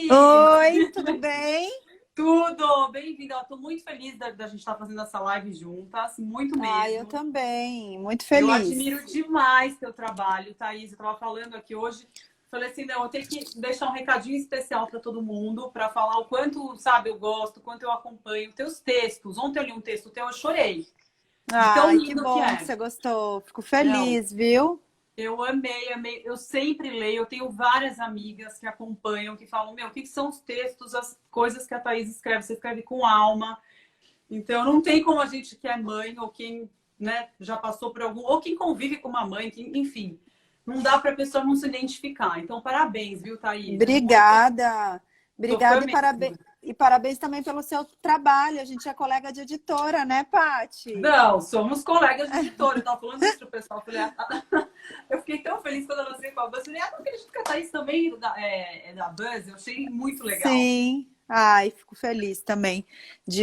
Thaís! Oi, tudo bem? Tudo! Bem-vinda! Estou muito feliz da gente estar fazendo essa live juntas, muito Ah, eu mesmo. também, muito Eu feliz. admiro demais teu trabalho, Thaís. Eu estava falando aqui hoje, falei assim, não, eu tenho que deixar um recadinho especial para todo mundo, para falar o quanto, sabe, eu gosto, o quanto eu acompanho teus textos. Ontem eu li um texto teu, eu chorei, de tão Ai, que lindo que bom que é. você gostou. Fico Não, feliz, viu? eu amei, amei. Eu sempre leio. Eu tenho várias amigas que acompanham, que falam: Meu, o que são os textos, as coisas que a Thaís escreve? Você escreve com alma. Então, não tem como a gente que é mãe, ou quem, né, já passou por algum, ou quem convive com uma mãe, que, enfim, não dá para a pessoa não se identificar. Então, parabéns, viu, Thaís? É muito. Obrigada. Sou fã Obrigada mesmo. e parabéns também pelo seu trabalho. A gente é colega de editora, né, Pati? Não, somos colegas de editora. Eu estava falando isso pro pessoal. Eu falei, eu fiquei tão feliz quando eu lancei com a Buzz. Eu falei, não acredito que a Thaís também é da Buzz. Eu achei muito legal. Sim. Ai, fico feliz também.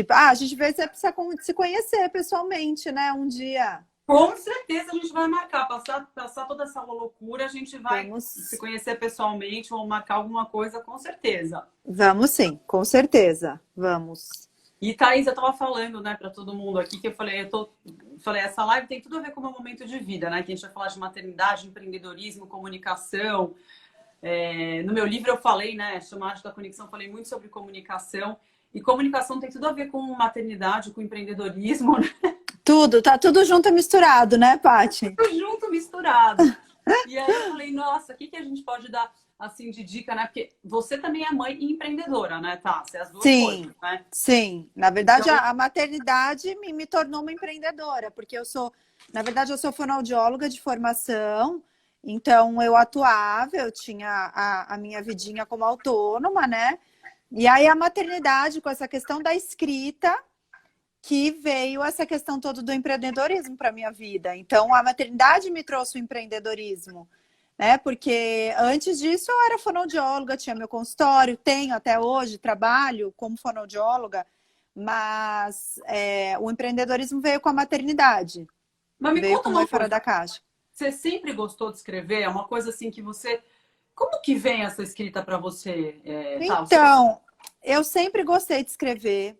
A gente vê se precisa se conhecer pessoalmente, né? Um dia. Com certeza a gente vai marcar, passar toda essa loucura, a gente vai se Vamos, conhecer pessoalmente, vamos marcar alguma coisa, com certeza. vamos sim, com certeza. Vamos. E Thaís, eu tava falando, né, para todo mundo aqui, que eu falei, falei, essa live tem tudo a ver com o meu momento de vida, né? Que a gente vai falar de maternidade, empreendedorismo, comunicação. No meu livro eu falei, né, Chamado da Conexão, falei muito sobre comunicação. E comunicação tem tudo a ver com maternidade, com empreendedorismo, né? Tudo, tá tudo junto e misturado, né, Pati? Tudo junto, misturado. E aí eu falei, nossa, o que a gente pode dar assim de dica, né? Porque você também é mãe e empreendedora, né, tá? Você é as duas coisas, Sim, né? sim. Na verdade, Então, a maternidade me tornou uma empreendedora, porque na verdade, eu sou fonoaudióloga de formação, então eu atuava, eu tinha a minha vidinha como autônoma, né? E aí a maternidade, com essa questão da escrita, que veio essa questão toda do empreendedorismo para minha vida. Então, a maternidade me trouxe o empreendedorismo, né? Porque antes disso eu era fonoaudióloga, tinha meu consultório, tenho até hoje, trabalho como fonoaudióloga, mas o empreendedorismo veio com a maternidade, mas me veio conta com Mãe uma Fora da coisa. Caixa. Você sempre gostou de escrever? É uma coisa assim que você. Como que vem essa escrita para você? Tá, você. Então, eu sempre gostei de escrever,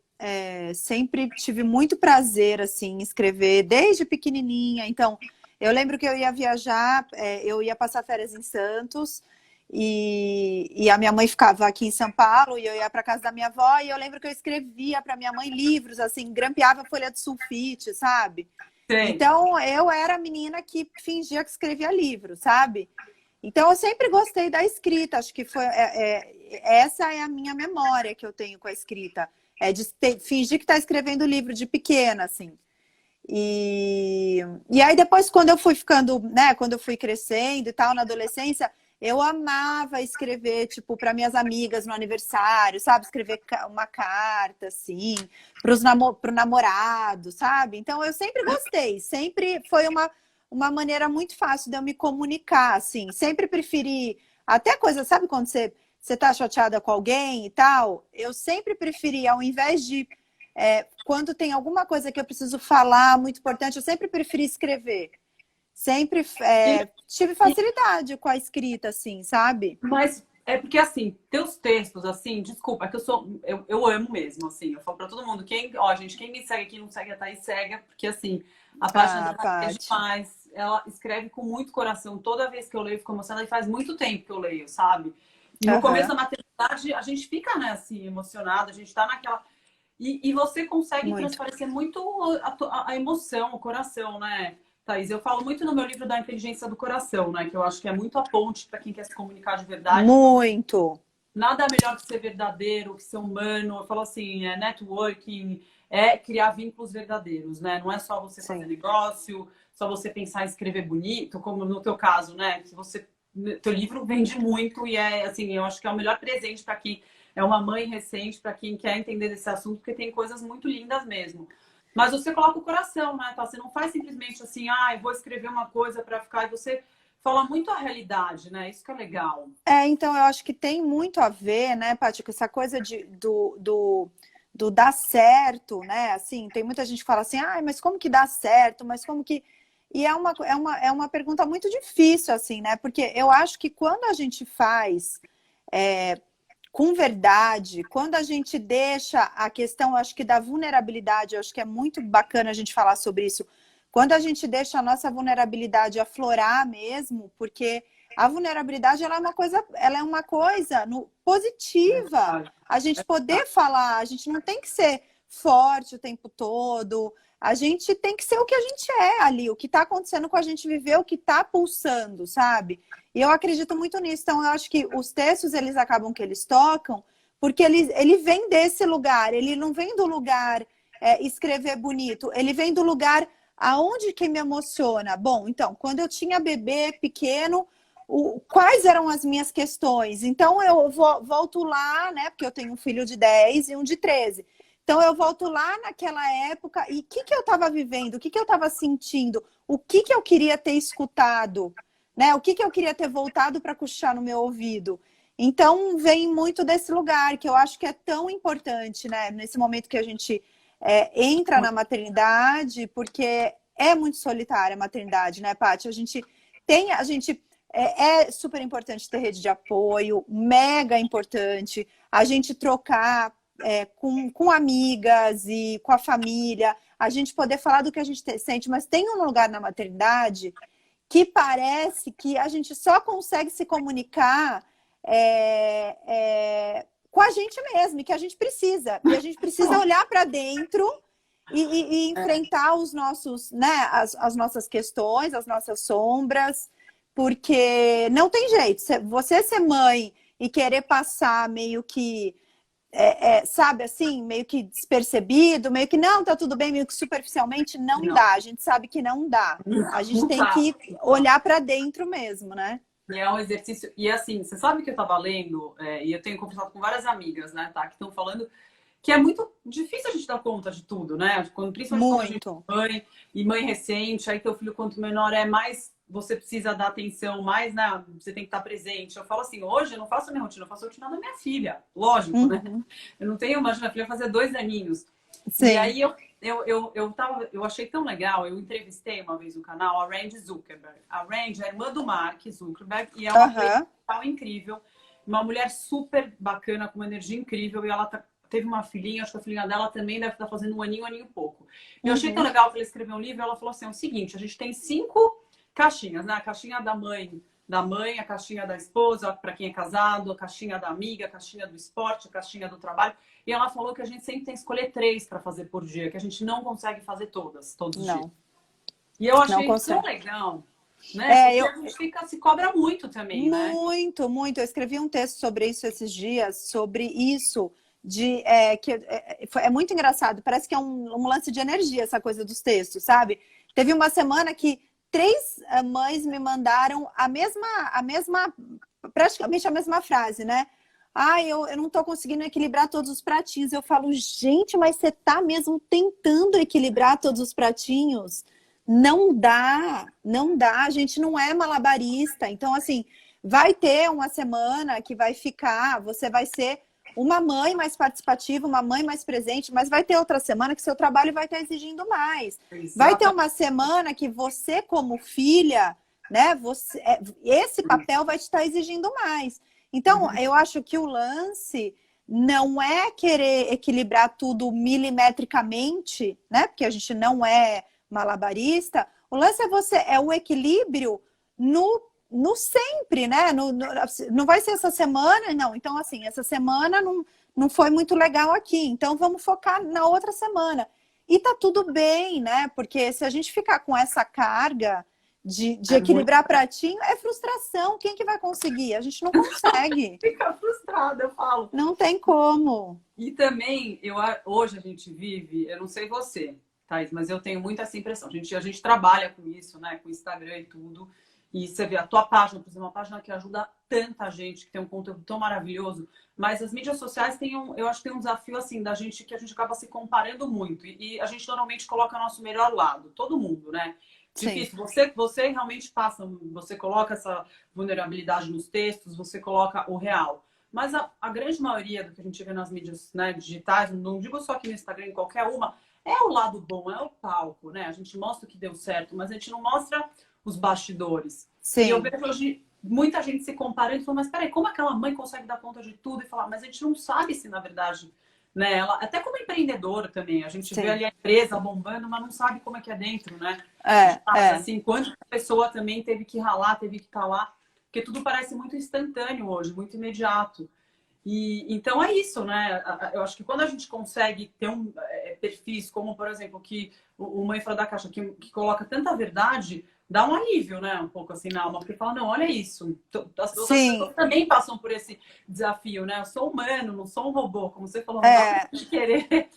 sempre tive muito prazer assim em escrever desde pequenininha. Então, eu lembro que eu ia viajar, eu ia passar férias em Santos e a minha mãe ficava aqui em São Paulo e eu ia para casa da minha avó e eu lembro que eu escrevia para minha mãe livros assim, grampeava folha de sulfite, sabe? Sei. Então, eu era a menina que fingia que escrevia livro, sabe? Então, eu sempre gostei da escrita, acho que essa é a minha memória que eu tenho com a escrita, é de fingir que está escrevendo livro de pequena, assim. E aí depois, quando eu fui ficando, né, quando eu fui crescendo e tal, na adolescência, eu amava escrever, tipo, para minhas amigas no aniversário, sabe? Escrever uma carta, assim, pro namorado, sabe? Então, eu sempre gostei, sempre foi uma maneira muito fácil de eu me comunicar, assim. Sempre preferi, até coisa, sabe quando você tá chateada com alguém e tal? Eu sempre preferi, ao invés de quando tem alguma coisa que eu preciso falar muito importante, eu sempre preferi escrever. Sempre E, tive e- facilidade com a escrita, assim, sabe? mas é porque assim, teus textos, assim, desculpa, é que eu amo mesmo, assim. Eu falo para todo mundo, ó, gente, quem me segue, quem não segue a Thaís, segue, porque assim, a página da Ah, Thaís é Paty. demais. Ela escreve com muito coração. Toda vez que eu leio, fico emocionada e faz muito tempo que eu leio, sabe? E no começo da Aham, maternidade, a gente fica, né, assim, emocionada, a gente tá naquela. E você consegue muito. transparecer muito a emoção, o coração, né, Thaís? Eu falo muito no meu livro da inteligência do coração, né? Que eu acho que é muito a ponte para quem quer se comunicar de verdade. Muito. Nada melhor que ser verdadeiro, que ser humano. Eu falo assim, networking, é criar vínculos verdadeiros, né? Não é só você fazer Sim. negócio, só você pensar em escrever bonito, como no teu caso, né? Que você, teu livro vende muito e é assim, eu acho que é o melhor presente para quem é uma mãe recente, para quem quer entender desse assunto, porque tem coisas muito lindas mesmo. Mas você coloca o coração, né? Tá? Você não faz simplesmente assim, eu vou escrever uma coisa para ficar. E você fala muito a realidade, né? Isso que é legal. Então eu acho que tem muito a ver, né, Paty, com essa coisa do dar certo, né? Assim, tem muita gente que fala assim, mas como que dá certo? Mas como que. E é uma pergunta muito difícil, assim, né? Porque eu acho que quando a gente faz com verdade, quando a gente deixa a questão, acho que da vulnerabilidade, eu acho que é muito bacana a gente falar sobre isso, quando a gente deixa a nossa vulnerabilidade aflorar mesmo, porque a vulnerabilidade ela é uma coisa positiva. A gente poder falar, a gente não tem que ser forte o tempo todo, a gente tem que ser o que a gente é ali, o que está acontecendo com a gente viver, o que está pulsando, sabe? E eu acredito muito nisso. Então, eu acho que os textos, eles acabam que eles tocam, porque ele vem desse lugar, ele não vem do lugar escrever bonito, ele vem do lugar aonde que me emociona. Bom, então, quando eu tinha bebê pequeno, quais eram as minhas questões? Então, eu volto lá, né? Porque eu tenho um filho de 10 e um de 13. Então, eu volto lá naquela época e o que eu estava vivendo? O que eu estava sentindo? O que eu queria ter escutado? Né? O que eu queria ter voltado para cochichar no meu ouvido? Então, vem muito desse lugar que eu acho que é tão importante, né? Nesse momento que a gente entra na maternidade, porque é muito solitária a maternidade, né, Paty? É super importante ter rede de apoio, mega importante, a gente trocar com amigas e com a família, a gente poder falar do que a gente sente, mas tem um lugar na maternidade que parece que a gente só consegue se comunicar com a gente mesmo, e que a gente precisa. E a gente precisa olhar para dentro e enfrentar os nossos, né, as nossas questões, as nossas sombras, porque não tem jeito. Você ser mãe e querer passar meio que sabe assim, meio que despercebido, meio que não, tá tudo bem, meio que superficialmente, não dá. A gente sabe que não dá. A gente tem que olhar para dentro mesmo, né? E é um exercício. E assim, você sabe que eu tava lendo, e eu tenho conversado com várias amigas, né, tá? Que estão falando que é muito difícil a gente dar conta de tudo, né? Principalmente quando a gente é mãe e mãe recente, aí teu filho, quanto menor é, mais você precisa dar atenção, mais, né? Você tem que estar presente. Eu falo assim, hoje eu não faço a minha rotina, eu faço a rotina da minha filha. Lógico, né? Eu não tenho, imagina, a filha fazer 2 aninhos. Sim. E aí eu achei tão legal, eu entrevistei uma vez no canal a Rand Zuckerberg. A Rand é irmã do Mark Zuckerberg e é uma pessoa incrível, uma mulher super bacana, com uma energia incrível, e ela teve uma filhinha, acho que a filhinha dela também deve estar fazendo um aninho e pouco. E eu achei tão legal que ela escreveu um livro, ela falou assim, é o seguinte, a gente tem 5 caixinhas, né? A caixinha da mãe, a caixinha da esposa, para quem é casado, a caixinha da amiga, a caixinha do esporte, a caixinha do trabalho. E ela falou que a gente sempre tem que escolher 3 para fazer por dia, que a gente não consegue fazer todos os dias. E eu achei tão legal, né? Porque a gente se cobra muito também, né? Muito, muito. Eu escrevi um texto sobre isso esses dias, sobre isso. É muito engraçado, parece que é um lance de energia essa coisa dos textos, sabe? Teve uma semana que 3 mães me mandaram praticamente a mesma frase, né? Eu não tô conseguindo equilibrar todos os pratinhos. Eu falo, gente, mas você tá mesmo tentando equilibrar todos os pratinhos? Não dá, a gente não é malabarista. Então, assim, vai ter uma semana que você vai ser uma mãe mais participativa, uma mãe mais presente, mas vai ter outra semana que seu trabalho vai estar exigindo mais. Exato. Vai ter uma semana que você, como filha, né, esse papel vai te estar exigindo mais. Então, eu acho que o lance não é querer equilibrar tudo milimetricamente, né? Porque a gente não é malabarista. O lance é o equilíbrio no sempre, né? Não vai ser essa semana, não. Então, assim, essa semana não foi muito legal aqui. Então, vamos focar na outra semana. E tá tudo bem, né? Porque se a gente ficar com essa carga de equilibrar pratinho, é frustração. Quem que vai conseguir? A gente não consegue. Fica frustrada, eu falo. Não tem como. E também, hoje a gente vive, eu não sei você, Thaís, mas eu tenho muito essa impressão. A gente trabalha com isso, né? Com Instagram e tudo. E você vê a tua página, por exemplo, uma página que ajuda tanta gente, que tem um conteúdo tão maravilhoso. Mas as mídias sociais eu acho que tem um desafio assim da gente, que a gente acaba se comparando muito. E a gente normalmente coloca o nosso melhor lado, todo mundo, né? Difícil. Você realmente passa, você coloca essa vulnerabilidade nos textos, você coloca o real. Mas a grande maioria do que a gente vê nas mídias, né, digitais, não digo só aqui no Instagram, em qualquer uma, é o lado bom, é o palco, né? A gente mostra o que deu certo, mas a gente não mostra os bastidores. Sim. E eu vejo hoje muita gente se comparando e falando, mas peraí, como aquela mãe consegue dar conta de tudo? E falar, mas a gente não sabe se na verdade, né? Ela, até como empreendedora também, a gente vê Sim. ali a empresa bombando, mas não sabe como é que é dentro, né? Assim, quanto a pessoa também teve que ralar, teve que estar lá, porque tudo parece muito instantâneo hoje, muito imediato. E então é isso, né? Eu acho que quando a gente consegue ter perfis como, por exemplo, que o Mãe Fora da Caixa, que coloca tanta verdade, dá um alívio, né? Um pouco assim na alma, porque fala, não, olha isso. As outras pessoas também passam por esse desafio, né? Eu sou humano, não sou um robô, como você falou, não dá pra querer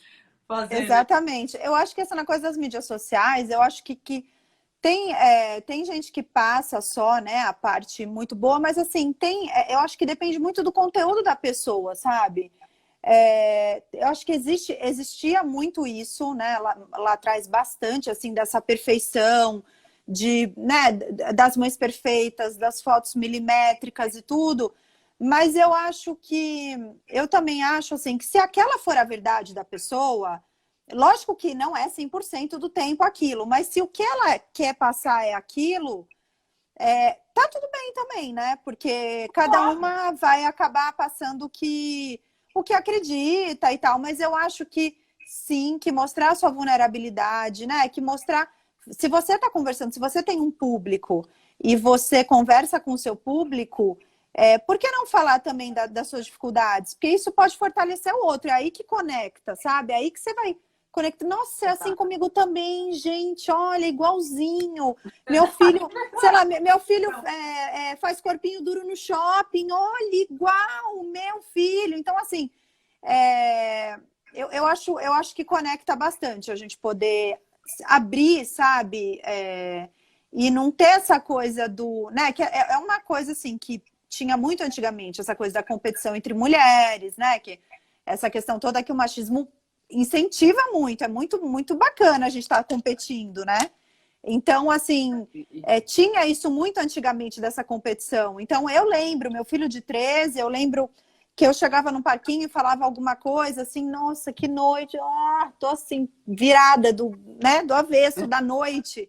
fazer. Exatamente. Né? Eu acho que essa na coisa das mídias sociais, eu acho que tem gente que passa só, né, a parte muito boa, mas assim, eu acho que depende muito do conteúdo da pessoa, sabe? Eu acho que existia muito isso, né, lá atrás bastante, assim, dessa perfeição, né, das mães perfeitas, das fotos milimétricas e tudo, mas eu também acho, assim, que se aquela for a verdade da pessoa, lógico que não é 100% do tempo aquilo, mas se o que ela quer passar é aquilo, tá tudo bem também, né? Porque cada uma vai acabar passando o que acredita e tal, mas eu acho que sim, que mostrar a sua vulnerabilidade, né? Que mostrar. Se você está conversando, se você tem um público e você conversa com o seu público, por que não falar também das suas dificuldades? Porque isso pode fortalecer o outro, é aí que conecta, sabe? É aí que você vai conectar. Nossa, é assim comigo também, gente, olha, igualzinho. Meu filho, sei lá, meu filho faz corpinho duro no shopping, olha, igual o meu filho. Então, assim, eu acho que conecta bastante a gente poder abrir, sabe? E não ter essa coisa do... né? Que é uma coisa, assim, que tinha muito antigamente, essa coisa da competição entre mulheres, né? Que essa questão toda que o machismo incentiva muito, é muito, muito bacana a gente estar competindo, né? Então, assim, tinha isso muito antigamente dessa competição. Então, eu lembro, meu filho de 13, eu lembro que eu chegava num parquinho e falava alguma coisa, assim, nossa, que noite, tô assim, virada né, do avesso da noite.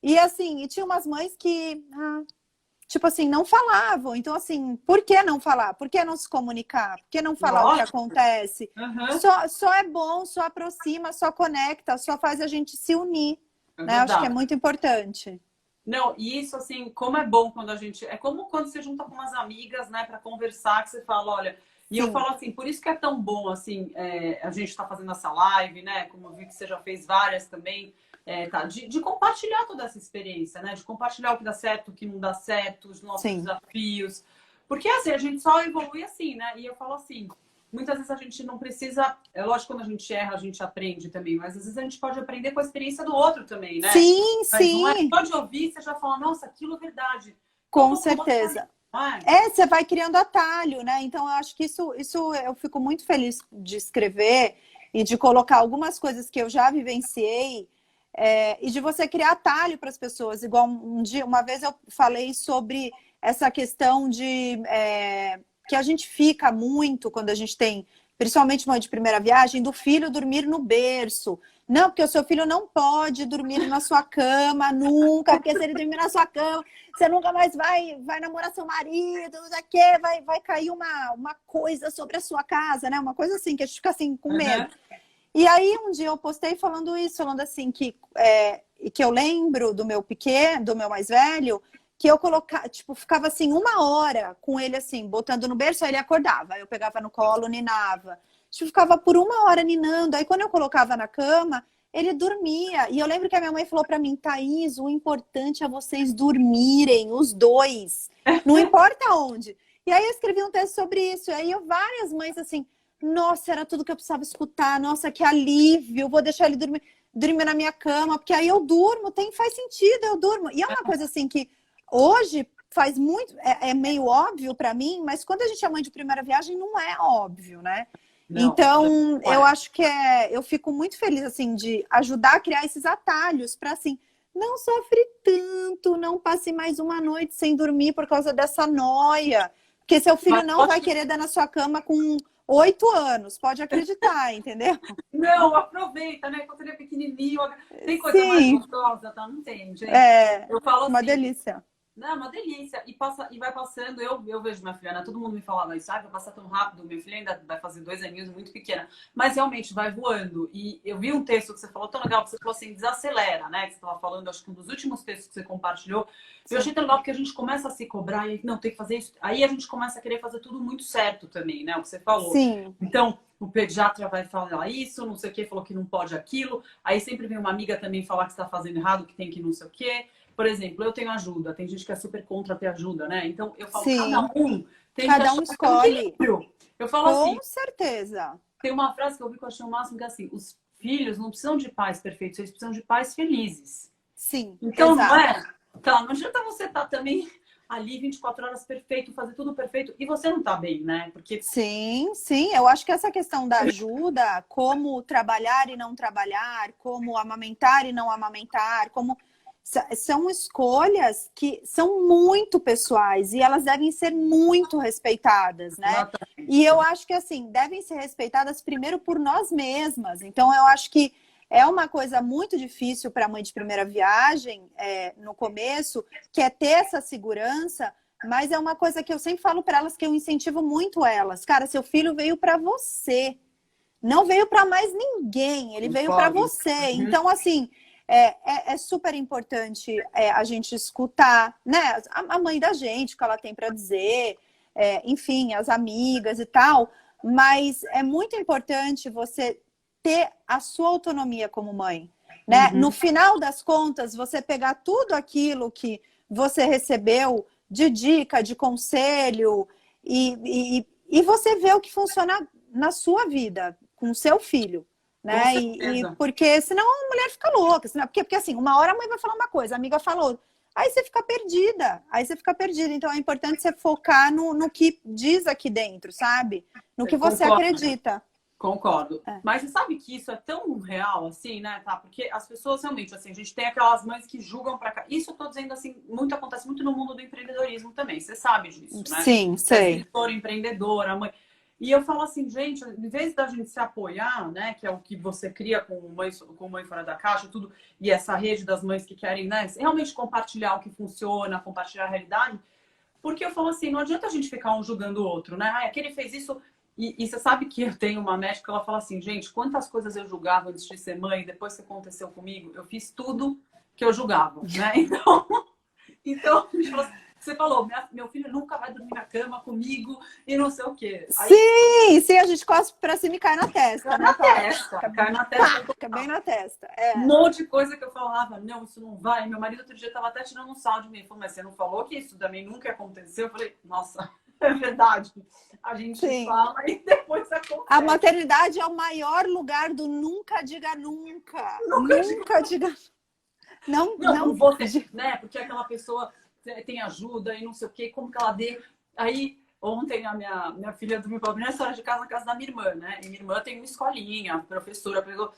E assim, e tinha umas mães que, tipo assim, não falavam. Então, assim, por que não falar? Por que não se comunicar? Por que não falar o que acontece? Só é bom, só aproxima, só conecta, só faz a gente se unir. Né? Acho que é muito importante. Não, e isso, assim, como é bom quando a gente... É como quando você junta com umas amigas, né, para conversar, que você fala, olha... E eu falo assim, por isso que é tão bom, assim, a gente tá fazendo essa live, né? Como eu vi que você já fez várias também. De compartilhar toda essa experiência, né? De compartilhar o que dá certo, o que não dá certo, os nossos desafios. Porque, assim, a gente só evolui assim, né? E eu falo assim, muitas vezes a gente não precisa... É lógico, quando a gente erra, a gente aprende também. Mas, às vezes, a gente pode aprender com a experiência do outro também, né? Sim, mas não é só de ouvir, você já fala, nossa, aquilo é verdade. Com certeza. Você vai criando atalho, né? Então, eu acho que isso eu fico muito feliz de escrever e de colocar algumas coisas que eu já vivenciei e de você criar atalho para as pessoas. Igual uma vez eu falei sobre essa questão de que a gente fica muito quando a gente tem, principalmente mãe de primeira viagem, do filho dormir no berço. Não, porque o seu filho não pode dormir na sua cama nunca, porque se ele dormir na sua cama, você nunca mais vai namorar seu marido, não sei o quê, vai cair uma coisa sobre a sua casa, né? Uma coisa assim, que a gente fica assim com medo. E aí um dia eu postei falando assim, que eu lembro do meu pequeno, do meu mais velho, que eu colocava, tipo, ficava assim 1 hora com ele assim, botando no berço, aí ele acordava, eu pegava no colo, ninava. Tipo, ficava por 1 hora ninando, aí quando eu colocava na cama, ele dormia. E eu lembro que a minha mãe falou pra mim, Thaís, o importante é vocês dormirem, os dois, não importa onde. E aí eu escrevi um texto sobre isso, e aí várias mães assim, nossa, era tudo que eu precisava escutar, nossa, que alívio, vou deixar ele dormir na minha cama, porque aí eu durmo, faz sentido, eu durmo. E é uma coisa assim que hoje faz muito, é meio óbvio para mim, mas quando a gente é mãe de primeira viagem, não é óbvio, né? Não, então, eu acho que eu fico muito feliz, assim, de ajudar a criar esses atalhos para, assim, não sofre tanto, não passe mais uma noite sem dormir por causa dessa noia. Porque seu filho não vai querer dar na sua cama com 8 anos, pode acreditar, entendeu? Não, aproveita, né? Quando ele é pequenininho, tem coisa mais gostosa, tá? Não tem, gente. Eu falo assim, uma delícia. Não, é uma delícia. E, passa, e vai passando, eu vejo minha filha, né? Todo mundo me falava isso, vai passar tão rápido, minha filha ainda vai fazer 2 aninhos, muito pequena. Mas realmente vai voando. E eu vi um texto que você falou tão legal, que você falou assim, desacelera, né? Que você estava falando, acho que um dos últimos textos que você compartilhou. Eu achei tão legal porque a gente começa a se cobrar e não, tem que fazer isso. Aí a gente começa a querer fazer tudo muito certo também, né? O que você falou. Sim. Então, o pediatra vai falar isso, não sei o que, falou que não pode aquilo. Aí sempre vem uma amiga também falar que está fazendo errado, que tem que não sei o quê. Por exemplo, eu tenho ajuda, tem gente que é super contra ter ajuda, né? Então eu falo, Sim. cada um tem Cada que um achar escolhe. um equilíbrio. Eu falo Com assim, certeza. tem uma frase que eu vi que eu achei o máximo, que é assim, os filhos não precisam de pais perfeitos, eles precisam de pais felizes. Sim, Então exato. não é, tá, não adianta você estar também ali 24 horas perfeito, fazer tudo perfeito, e você não tá bem, né? Porque Sim, sim. Eu acho que essa questão da ajuda, como trabalhar e não trabalhar, como amamentar e não amamentar, como são escolhas que são muito pessoais e elas devem ser muito respeitadas, né? exatamente. E eu acho que assim, devem ser respeitadas primeiro por nós mesmas. Então eu acho que é uma coisa muito difícil para a mãe de primeira viagem, no começo, que é ter essa segurança. Mas é uma coisa que eu sempre falo para elas, que eu incentivo muito elas. Cara, seu filho veio para você. Não veio para mais ninguém. Ele veio para Concordo. você. Então, assim, é super importante a gente escutar, né? A mãe da gente, o que ela tem para dizer. Enfim, as amigas e tal. Mas é muito importante você ter a sua autonomia como mãe, né? No final das contas, você pegar tudo aquilo que você recebeu de dica, de conselho, e você vê o que funciona na sua vida, com o seu filho, Com né? certeza. Porque senão a mulher fica louca, senão, porque assim, uma hora a mãe vai falar uma coisa, a amiga falou, aí você fica perdida, então é importante você focar no que diz aqui dentro, sabe? No que você Concordo. acredita. Concordo. Mas você sabe que isso é tão real assim, né, tá? Porque as pessoas realmente, assim, a gente tem aquelas mães que julgam pra cá. Isso eu tô dizendo assim, muito acontece muito no mundo do empreendedorismo também. Você sabe disso, né? Sim, Você é sei. escritora, empreendedora, mãe. E eu falo assim, gente, em vez da gente se apoiar, né, que é o que você cria com Mãe Fora da Caixa, tudo, e essa rede das mães que querem, né, realmente compartilhar o que funciona, compartilhar a realidade, porque eu falo assim, não adianta a gente ficar um julgando o outro, né? Ah, aquele fez isso. E você sabe que eu tenho uma médica, ela fala assim, gente, quantas coisas eu julgava antes de ser mãe, depois que aconteceu comigo, eu fiz tudo que eu julgava, né? Então você falou, meu filho nunca vai dormir na cama comigo e não sei o quê. Aí, sim, a gente cospe pra cima e cai na testa, cai né, na Paula? testa, cai na testa. Fica bem na testa. Um monte de coisa que eu falava, não, isso não vai. Meu marido outro dia estava até tirando um sal de mim. Ele falou, mas você não falou que isso também nunca aconteceu? Eu falei, nossa, é verdade. A gente fala e depois acontece. A maternidade é o maior lugar do nunca diga nunca. Nunca diga. Não você, né? Porque aquela pessoa tem ajuda e não sei o quê, como que ela dê. Aí, ontem a minha filha dormiu pela primeira história de casa na casa da minha irmã, né? E minha irmã tem uma escolinha, professora, pegou.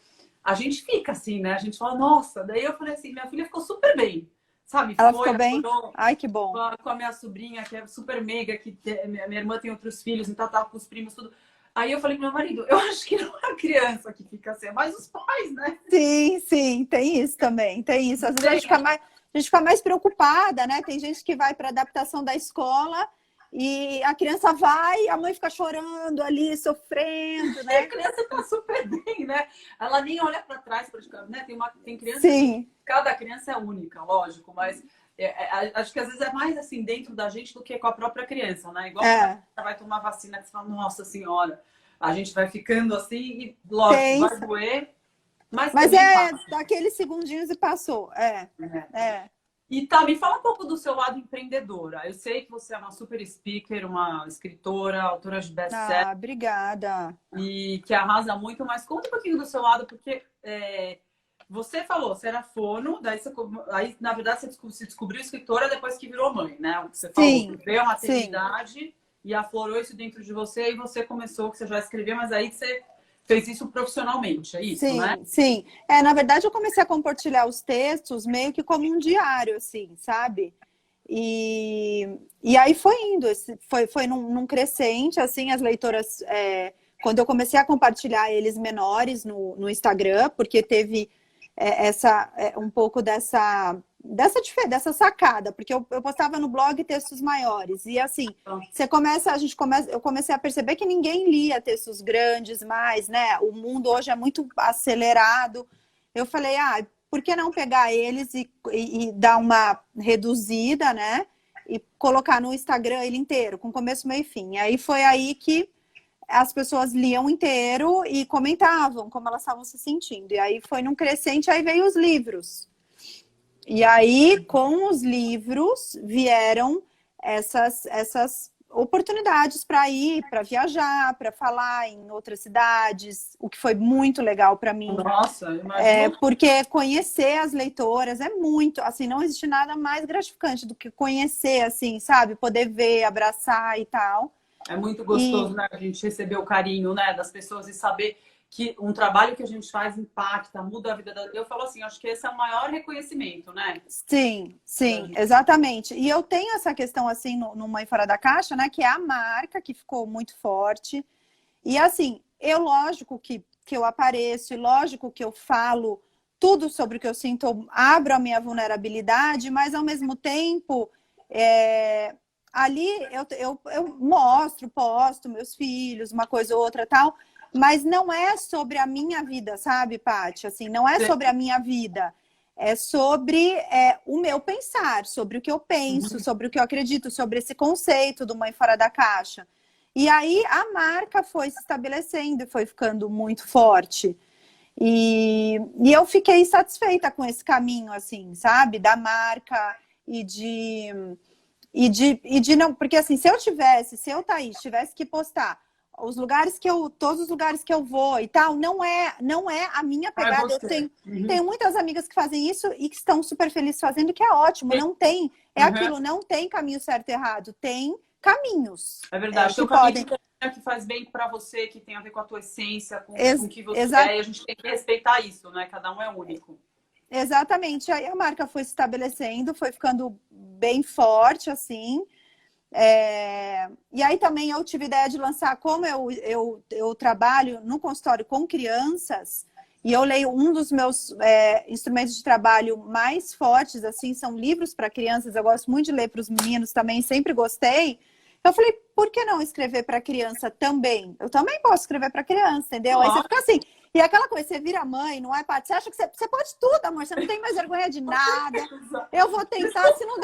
A gente fica assim, né? A gente fala, nossa. Daí eu falei assim, minha filha ficou super bem, sabe? Ela ficou bem? Ai, que bom. Com a minha sobrinha, que é super meiga, que minha irmã tem outros filhos, então tava com os primos, tudo. Aí eu falei pro meu marido, eu acho que não é a criança que fica assim, é mais os pais, né? Sim, tem isso também, tem isso. Às vezes a gente fica mais preocupada, né? Tem gente que vai para adaptação da escola e a criança vai, a mãe fica chorando ali, sofrendo, né? E a criança tá super bem, né? Ela nem olha para trás, praticamente, né? Tem criança Sim. Cada criança é única, lógico, mas acho que às vezes é mais assim dentro da gente do que com a própria criança, né? Igual quando a criança vai tomar vacina, que você fala, nossa senhora, a gente vai ficando assim e, lógico, vai doer. Mas passa. Daqueles segundinhos e passou. E tá, me fala um pouco do seu lado empreendedora. Eu sei que você é uma super speaker, uma escritora, autora de best-seller. Obrigada. E que arrasa muito, mas conta um pouquinho do seu lado, porque você falou, você era fono, aí na verdade você se descobriu escritora depois que virou mãe, né? O que você falou, veio a maternidade e aflorou isso dentro de você e você começou, que você já escrevia, mas aí você fez isso profissionalmente, é isso, né? Sim. Na verdade, eu comecei a compartilhar os textos meio que como um diário, assim, sabe? E aí foi indo, foi num crescente, assim, as leitoras... quando eu comecei a compartilhar eles menores no Instagram, porque teve um pouco dessa sacada, porque eu postava no blog textos maiores. E assim, eu comecei a perceber que ninguém lia textos grandes mais, né? O mundo hoje é muito acelerado. Eu falei, por que não pegar eles e dar uma reduzida, né? E colocar no Instagram ele inteiro, com começo, meio e fim. E aí foi aí que as pessoas liam inteiro e comentavam como elas estavam se sentindo. E aí foi num crescente, aí veio os livros. E aí, com os livros, vieram essas oportunidades para ir, para viajar, para falar em outras cidades, o que foi muito legal para mim. Nossa, imagina. Porque conhecer as leitoras é muito, assim, não existe nada mais gratificante do que conhecer, assim, sabe? Poder ver, abraçar e tal. É muito gostoso, né? A gente receber o carinho, né, das pessoas e saber que um trabalho que a gente faz impacta, muda a vida da... Eu falo assim, acho que esse é o maior reconhecimento, né? Sim, exatamente. E eu tenho essa questão, assim, no Mãe Fora da Caixa, né? Que é a marca que ficou muito forte. E, assim, lógico que eu apareço, e lógico que eu falo tudo sobre o que eu sinto, eu abro a minha vulnerabilidade, mas, ao mesmo tempo, ali eu mostro, posto meus filhos, uma coisa ou outra tal, mas não é sobre a minha vida, sabe, Paty? Assim, não é sobre a minha vida. É sobre o meu pensar, sobre o que eu penso, sobre o que eu acredito, sobre esse conceito do Mãe Fora da Caixa. E aí a marca foi se estabelecendo e foi ficando muito forte. E eu fiquei satisfeita com esse caminho, assim, sabe? Da marca e de não... Porque, assim, se eu, Thaís, tivesse que postar todos os lugares que eu vou e tal, não é a minha pegada. Eu tenho muitas amigas que fazem isso e que estão super felizes fazendo, que é ótimo. Não tem, aquilo, não tem caminho certo e errado, tem caminhos. É verdade, tem um caminho que faz bem para você, que tem a ver com a tua essência, com o que você é, e a gente tem que respeitar isso, né? Cada um é único. Exatamente, aí a marca foi se estabelecendo, foi ficando bem forte, assim. E aí também eu tive ideia de lançar, como eu trabalho no consultório com crianças, e eu leio um dos meus instrumentos de trabalho mais fortes, assim, são livros para crianças. Eu gosto muito de ler para os meninos também, sempre gostei. Eu falei, por que não escrever para criança também? Eu também posso escrever para criança, entendeu? Aí você fica assim, e aquela coisa, você vira mãe, não é, Paty? Você acha que você pode tudo, amor, você não tem mais vergonha de nada. Eu vou tentar, se não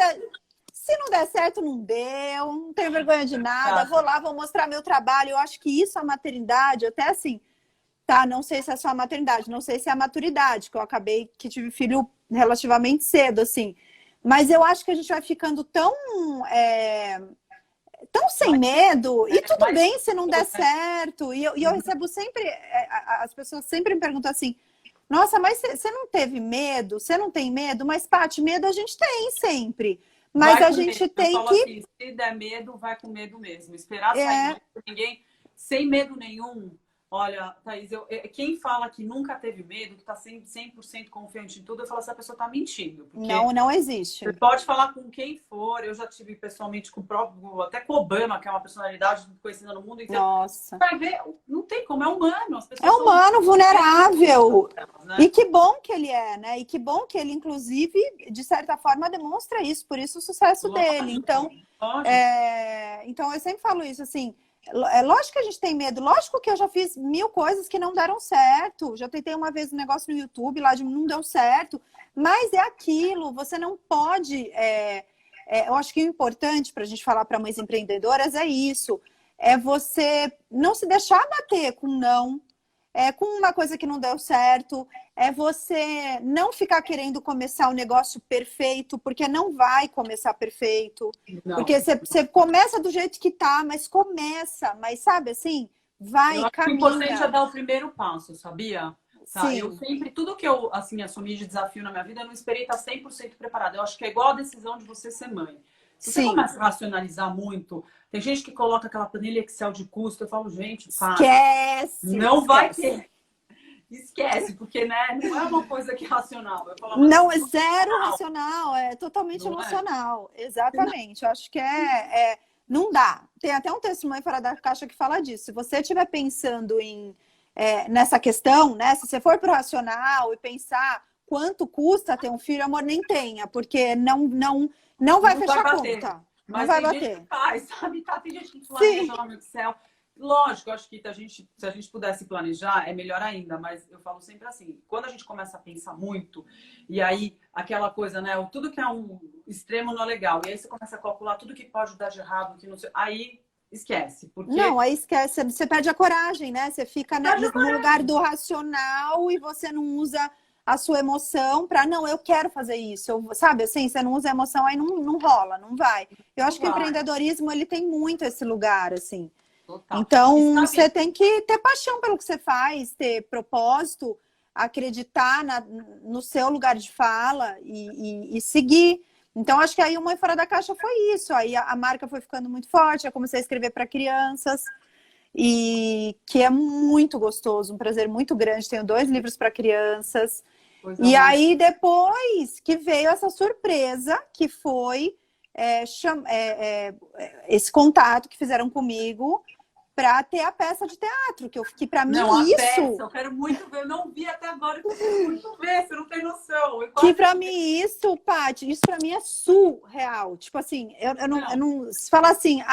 der certo, não deu, não tenho vergonha de nada, vou lá, vou mostrar meu trabalho. Eu acho que isso, a maternidade, até assim, tá, não sei se é só a maternidade, não sei se é a maturidade, que eu acabei que tive filho relativamente cedo, assim. Mas eu acho que a gente vai ficando tão sem medo, e tudo bem se não der certo. E eu recebo sempre, as pessoas sempre me perguntam assim, nossa, mas você não teve medo? Você não tem medo? Mas, Paty, medo a gente tem sempre. Mas a gente tem que... Assim, se der medo, vai com medo mesmo. Esperar sair de ninguém sem medo nenhum. Olha, Thaís, quem fala que nunca teve medo, que está 100% confiante em tudo, eu falo, essa pessoa está mentindo. Não existe. Você pode falar com quem for. Eu já tive pessoalmente com o próprio, até com o Obama, que é uma personalidade conhecida no mundo inteiro. Nossa. Vai ver, não tem como, é humano. As pessoas humano, vulnerável. Né? E que bom que ele é, né? E que bom que ele, inclusive, de certa forma, demonstra isso. Por isso o sucesso dele. Então, então, eu sempre falo isso, assim... lógico que a gente tem medo, lógico que eu já fiz 1000 coisas que não deram certo, já tentei uma vez um negócio no YouTube lá de não deu certo, mas é aquilo, você não pode, eu acho que o importante para a gente falar para mães empreendedoras é isso, é você não se deixar bater com não, com uma coisa que não deu certo, é você não ficar querendo começar o negócio perfeito, porque não vai começar perfeito. Não. Porque você começa do jeito que tá, mas começa, mas sabe assim, vai, caminha. O importante é dar o primeiro passo, sabia? Tá? Sim. Eu sempre, tudo que eu assim, assumi de desafio na minha vida, eu não esperei estar 100% preparada. Eu acho que é igual a decisão de você ser mãe. Se você começa a racionalizar muito, tem gente que coloca aquela planilha Excel de custo, eu falo, gente, esquece! Não vai ter. Esquece, porque né, não é uma coisa que é racional. Não, é zero racional, é totalmente emocional. Exatamente. Eu acho que não dá. Tem até um texto Mãe Fora da Caixa que fala disso. Se você estiver pensando nessa questão, né? Se você for pro racional e pensar quanto custa ter um filho, amor, nem tenha, porque não vai fechar a bater. conta. Mas não vai tem bater. gente que faz, sabe? Tá, tem gente que planeja lá no Excel. Lógico, eu acho que se a gente pudesse planejar, é melhor ainda, mas eu falo sempre assim, quando a gente começa a pensar muito, e aí aquela coisa, né? Tudo que é um extremo não é legal, e aí você começa a calcular tudo que pode dar de errado, que não sei, aí esquece. Porque... Não, aí esquece, você perde a coragem, né? Você fica no lugar do racional e você não usa a sua emoção para, não, eu quero fazer isso. Sabe, assim, você não usa a emoção, aí não rola, não vai. Eu acho que o empreendedorismo, ele tem muito esse lugar, assim. Total. Então, você tem que ter paixão pelo que você faz, ter propósito, acreditar no seu lugar de fala e seguir. Então, acho que aí o Mãe Fora da Caixa foi isso. Aí a marca foi ficando muito forte, eu comecei a escrever para crianças, e que é muito gostoso, um prazer muito grande. Tenho 2 livros para crianças. E aí, depois que veio essa surpresa, que foi esse contato que fizeram comigo para ter a peça de teatro, que para mim não, isso... Peça, eu quero muito ver, eu não vi até agora, eu quero muito ver, você não tem noção. Que para mim isso, Paty, isso para mim é surreal. Tipo assim, eu não... Se falar assim,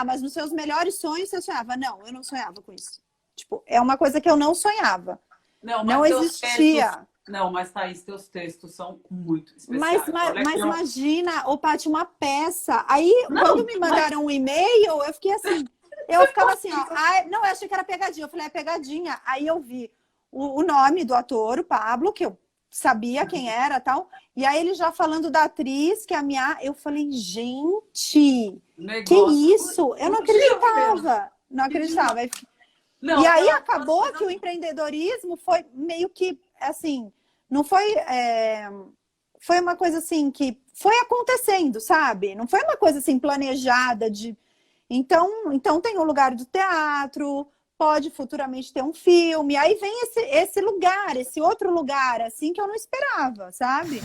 mas nos seus melhores sonhos você sonhava. Não, eu não sonhava com isso. Tipo, é uma coisa que eu não sonhava. Não existia. Não, mas Thaís, teus textos são muito especiais. Mas imagina, Paty, uma peça. Aí, quando me mandaram um e-mail, eu fiquei assim... Eu ficava assim, ó... não, eu achei que era pegadinha. Eu falei, é pegadinha. Aí eu vi o nome do ator, o Pablo, que eu sabia quem era e tal. E aí ele já falando da atriz, que é a minha... Eu falei, gente, que isso? Eu não acreditava. Não acreditava. E aí acabou que o empreendedorismo foi meio que, assim... Não foi... Foi uma coisa assim que foi acontecendo, sabe? Não foi uma coisa assim planejada de... Então tem o lugar do teatro, pode futuramente ter um filme, aí vem esse lugar, esse outro lugar, assim, que eu não esperava, sabe?